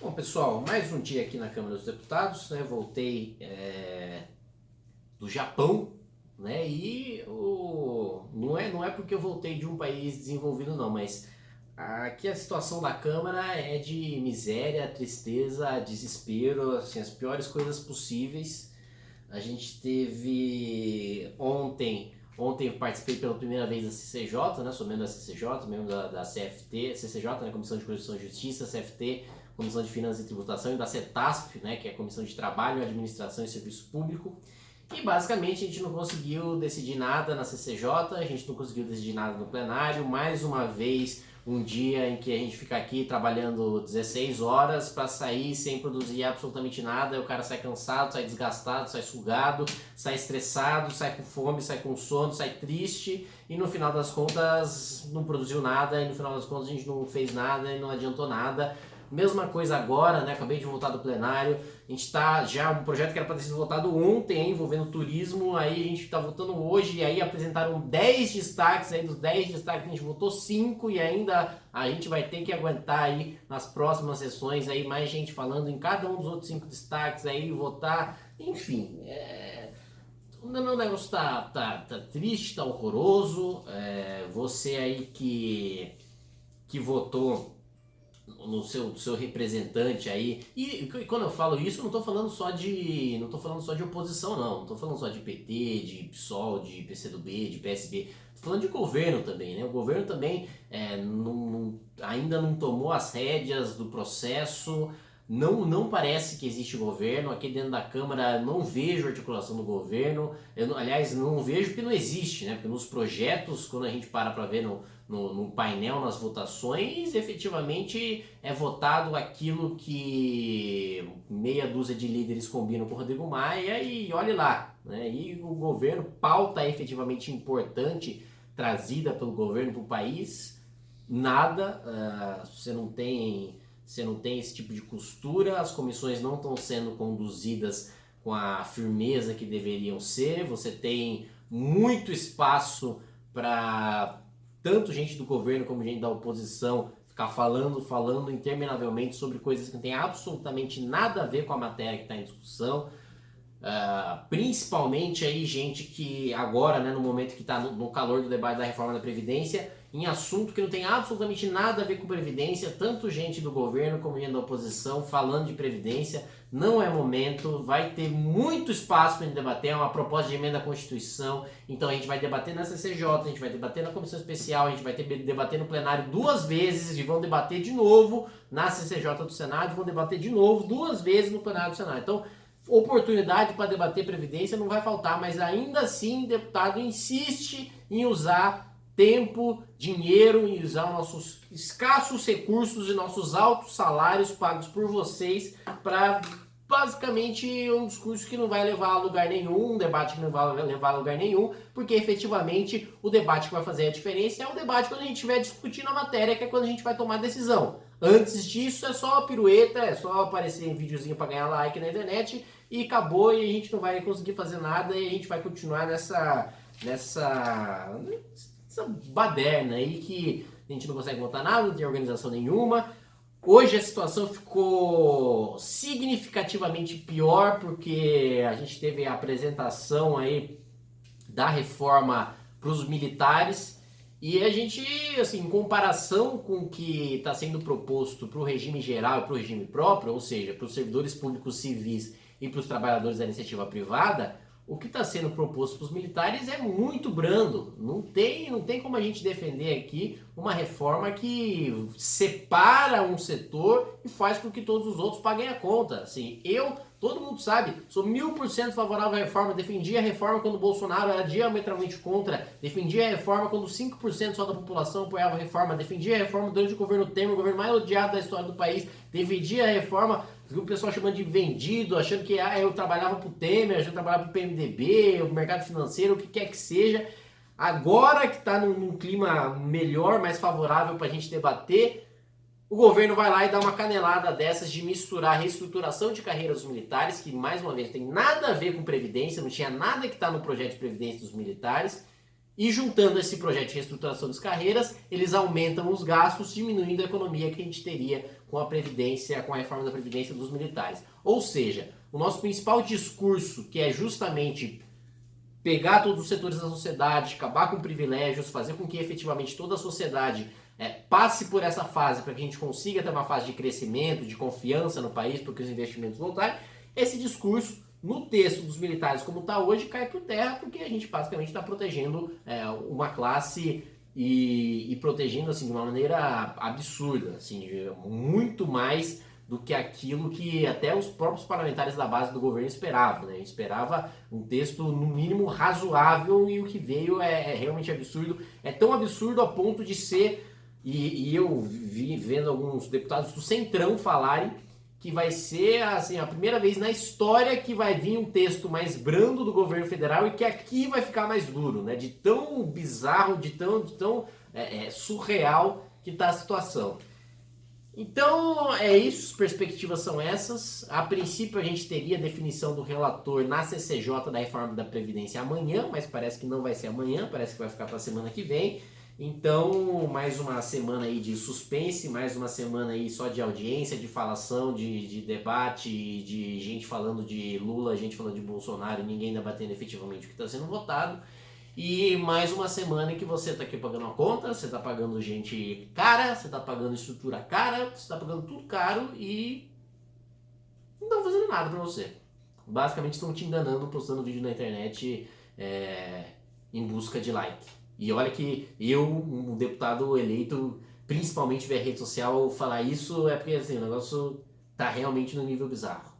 Bom, pessoal, mais um dia aqui na Câmara dos Deputados, né? Voltei do Japão, né? Não é porque eu voltei de um país desenvolvido, não, mas aqui a situação da Câmara é de miséria, tristeza, desespero, assim, as piores coisas possíveis. A gente teve ontem eu participei pela primeira vez da CCJ, né? Sou membro da CCJ, membro da CFT, CCJ, né? Comissão de Constituição e Justiça, CFT, Comissão de Finanças e Tributação, e da CETASP, né? Que é a Comissão de Trabalho, Administração e Serviço Público. E basicamente a gente não conseguiu decidir nada na CCJ, a gente não conseguiu decidir nada no plenário. Mais uma vez, um dia em que a gente fica aqui trabalhando 16 horas para sair sem produzir absolutamente nada. O cara sai cansado, sai desgastado, sai sugado, sai estressado, sai com fome, sai com sono, sai triste e no final das contas não produziu nada, e no final das contas a gente não fez nada e não adiantou nada. Mesma coisa agora, né? Acabei de voltar do plenário. A gente está já um projeto que era para ter sido votado ontem, envolvendo turismo. Aí a gente está votando hoje. E aí apresentaram 10 destaques. Aí dos 10 destaques a gente votou 5. E ainda a gente vai ter que aguentar aí nas próximas sessões aí mais gente falando em cada um dos outros 5 destaques. Aí votar. Enfim, o negócio tá triste, tá horroroso. Você aí que votou no seu representante aí. E quando eu falo isso, eu não estou falando só de oposição, não estou falando só de PT, de PSOL, de PCdoB, de PSB. Estou falando de governo também, né? O governo também ainda não tomou as rédeas do processo. Não parece que existe governo. Aqui dentro da Câmara não vejo articulação do governo. Aliás, não vejo porque não existe, né? Porque nos projetos, quando a gente para ver no painel, nas votações, efetivamente é votado aquilo que meia dúzia de líderes combinam com o Rodrigo Maia e olhe lá, né? E o governo, pauta efetivamente importante trazida pelo governo para o país, nada. Você não tem esse tipo de costura, as comissões não estão sendo conduzidas com a firmeza que deveriam ser, você tem muito espaço para tanto gente do governo como gente da oposição ficar falando interminavelmente sobre coisas que não tem absolutamente nada a ver com a matéria que está em discussão. Principalmente aí gente que agora, né, no momento que está no calor do debate da reforma da Previdência, em assunto que não tem absolutamente nada a ver com Previdência, tanto gente do governo como gente da oposição falando de Previdência. Não é momento, vai ter muito espaço para a gente debater, é uma proposta de emenda à Constituição, então a gente vai debater na CCJ, a gente vai debater na Comissão Especial, a gente vai debater no plenário 2 vezes e vão debater de novo na CCJ do Senado, vão debater de novo 2 vezes no plenário do Senado. Então, oportunidade para debater Previdência não vai faltar, mas ainda assim o deputado insiste em usar tempo, dinheiro, em usar nossos escassos recursos e nossos altos salários pagos por vocês para basicamente um discurso que não vai levar a lugar nenhum, um debate que não vai levar a lugar nenhum, porque efetivamente o debate que vai fazer a diferença é o debate quando a gente estiver discutindo a matéria, que é quando a gente vai tomar a decisão. Antes disso é só pirueta, é só aparecer em videozinho para ganhar like na internet e acabou, e a gente não vai conseguir fazer nada e a gente vai continuar nessa baderna aí que a gente não consegue votar nada, não tem organização nenhuma. Hoje a situação ficou significativamente pior porque a gente teve a apresentação aí da reforma para os militares e a gente, assim, em comparação com o que está sendo proposto para o regime geral e para o regime próprio, ou seja, para os servidores públicos civis e para os trabalhadores da iniciativa privada, o que está sendo proposto para os militares é muito brando. Não tem como a gente defender aqui uma reforma que separa um setor e faz com que todos os outros paguem a conta. Assim, todo mundo sabe, sou 1000% favorável à reforma, defendi a reforma quando o Bolsonaro era diametralmente contra, defendi a reforma quando 5% só da população apoiava a reforma, defendi a reforma durante o governo Temer, o governo mais odiado da história do país, defendi a reforma, o pessoal chamando de vendido, achando que eu trabalhava pro Temer, eu trabalhava pro PMDB, o mercado financeiro, o que quer que seja. Agora que está num clima melhor, mais favorável para a gente debater, o governo vai lá e dá uma canelada dessas de misturar a reestruturação de carreiras dos militares, que mais uma vez tem nada a ver com Previdência, não tinha nada que está no projeto de Previdência dos militares, e juntando esse projeto de reestruturação das carreiras, eles aumentam os gastos, diminuindo a economia que a gente teria com a Previdência, com a reforma da Previdência dos militares. Ou seja, o nosso principal discurso, que é justamente pegar todos os setores da sociedade, acabar com privilégios, fazer com que efetivamente toda a sociedade passe por essa fase para que a gente consiga ter uma fase de crescimento, de confiança no país, para que os investimentos voltarem, esse discurso, no texto dos militares como está hoje, cai por terra, porque a gente basicamente está protegendo uma classe e protegendo assim, de uma maneira absurda, assim, muito mais do que aquilo que até os próprios parlamentares da base do governo esperavam, né? Esperava um texto no mínimo razoável e o que veio é realmente absurdo. É tão absurdo a ponto de ser, e eu vi vendo alguns deputados do Centrão falarem que vai ser assim, a primeira vez na história que vai vir um texto mais brando do governo federal e que aqui vai ficar mais duro, né? De tão bizarro, de tão surreal que está a situação. Então é isso, as perspectivas são essas. A princípio a gente teria a definição do relator na CCJ da reforma da Previdência amanhã, mas parece que não vai ser amanhã, parece que vai ficar para a semana que vem. Então, mais uma semana aí de suspense, mais uma semana aí só de audiência, de falação, de debate, de gente falando de Lula, gente falando de Bolsonaro e ninguém debatendo efetivamente o que está sendo votado. E mais uma semana em que você está aqui pagando a conta, você está pagando gente cara, você está pagando estrutura cara, você está pagando tudo caro e não estão fazendo nada para você. Basicamente estão te enganando, postando vídeo na internet em busca de like. E olha que eu, um deputado eleito, principalmente via rede social, falar isso é porque assim, o negócio tá realmente no nível bizarro.